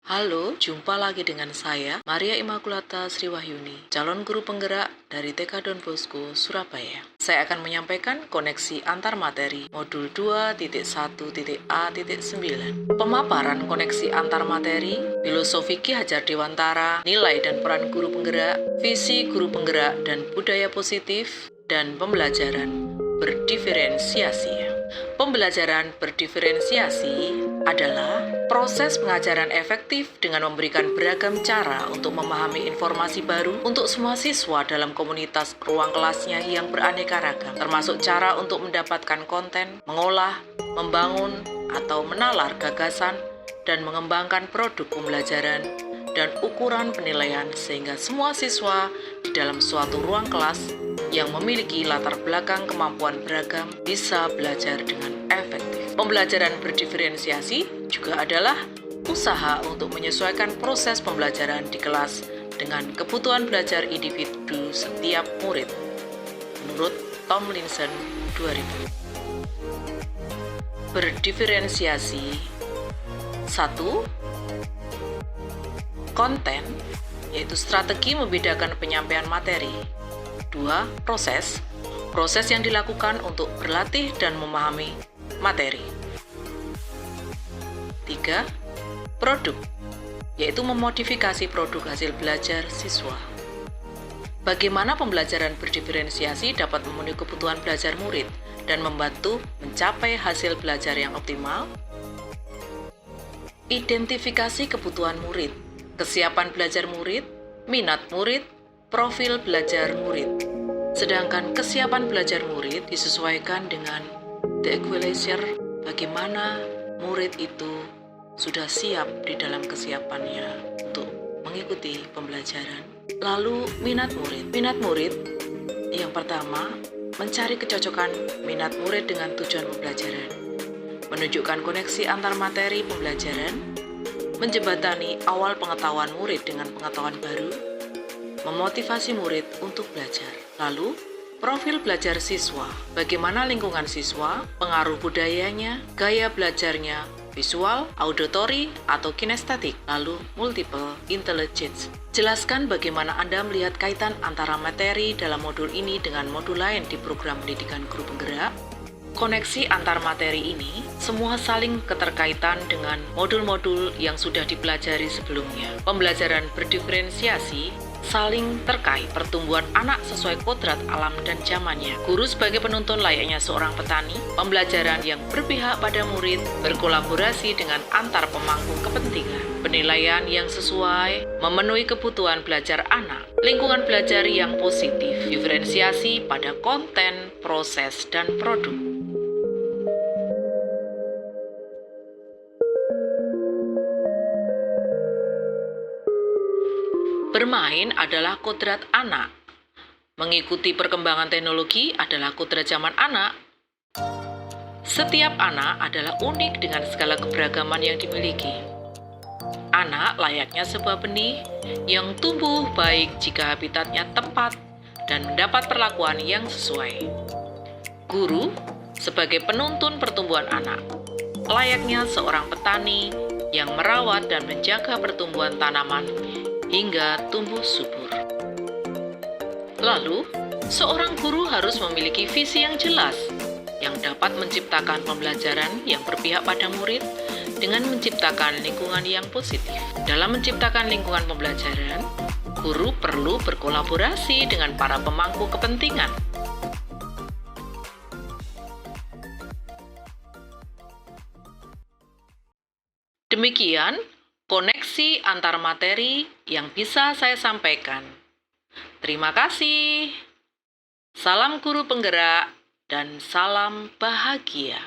Halo, jumpa lagi dengan saya, Maria Immaculata Sriwahyuni, calon guru penggerak dari TK Don Bosco, Surabaya. Saya akan menyampaikan koneksi antar materi modul 2.1.A.9. Pemaparan koneksi antar materi, filosofi Ki Hajar Dewantara, nilai dan peran guru penggerak, visi guru penggerak dan budaya positif, dan pembelajaran berdiferensiasi. Pembelajaran berdiferensiasi adalah proses pengajaran efektif dengan memberikan beragam cara untuk memahami informasi baru untuk semua siswa dalam komunitas ruang kelasnya yang beraneka ragam, termasuk cara untuk mendapatkan konten, mengolah, membangun, atau menalar gagasan, dan mengembangkan produk pembelajaran dan ukuran penilaian sehingga semua siswa di dalam suatu ruang kelas yang memiliki latar belakang kemampuan beragam bisa belajar dengan efektif. Pembelajaran berdiferensiasi juga adalah usaha untuk menyesuaikan proses pembelajaran di kelas dengan kebutuhan belajar individu setiap murid. Menurut Tomlinson 2000. Berdiferensiasi 1. Konten, yaitu strategi membedakan penyampaian materi. 2. Proses yang dilakukan untuk berlatih dan memahami materi. 3. Produk, yaitu memodifikasi produk hasil belajar siswa. Bagaimana pembelajaran berdiferensiasi dapat memenuhi kebutuhan belajar murid dan membantu mencapai hasil belajar yang optimal? Identifikasi kebutuhan murid, kesiapan belajar murid, minat murid, profil belajar murid. Sedangkan kesiapan belajar murid disesuaikan dengan the equalizer, bagaimana murid itu sudah siap di dalam kesiapannya untuk mengikuti pembelajaran. Lalu minat murid yang pertama, mencari kecocokan minat murid dengan tujuan pembelajaran, menunjukkan koneksi antar materi pembelajaran, menjembatani awal pengetahuan murid dengan pengetahuan baru, memotivasi murid untuk belajar. Lalu, profil belajar siswa, bagaimana lingkungan siswa, pengaruh budayanya, gaya belajarnya, visual, auditory, atau kinestetik, lalu multiple intelligence. Jelaskan bagaimana Anda melihat kaitan antara materi dalam modul ini dengan modul lain di program pendidikan guru penggerak. Koneksi antar materi ini semua saling keterkaitan dengan modul-modul yang sudah dipelajari sebelumnya. Pembelajaran berdiferensiasi saling terkait pertumbuhan anak sesuai kodrat alam dan zamannya. Guru sebagai penuntun layaknya seorang petani, pembelajaran yang berpihak pada murid, berkolaborasi dengan antar pemangku kepentingan, penilaian yang sesuai, memenuhi kebutuhan belajar anak, lingkungan belajar yang positif, diferensiasi pada konten, proses, dan produk. Bermain adalah kodrat anak. Mengikuti perkembangan teknologi adalah kodrat zaman anak. Setiap anak adalah unik dengan segala keberagaman yang dimiliki. Anak layaknya sebuah benih yang tumbuh baik jika habitatnya tepat dan mendapat perlakuan yang sesuai. Guru sebagai penuntun pertumbuhan anak, layaknya seorang petani yang merawat dan menjaga pertumbuhan tanaman hingga tumbuh subur. Lalu, seorang guru harus memiliki visi yang jelas yang dapat menciptakan pembelajaran yang berpihak pada murid dengan menciptakan lingkungan yang positif. Dalam menciptakan lingkungan pembelajaran, guru perlu berkolaborasi dengan para pemangku kepentingan. Demikian koneksi antar materi yang bisa saya sampaikan. Terima kasih. Salam guru penggerak dan salam bahagia.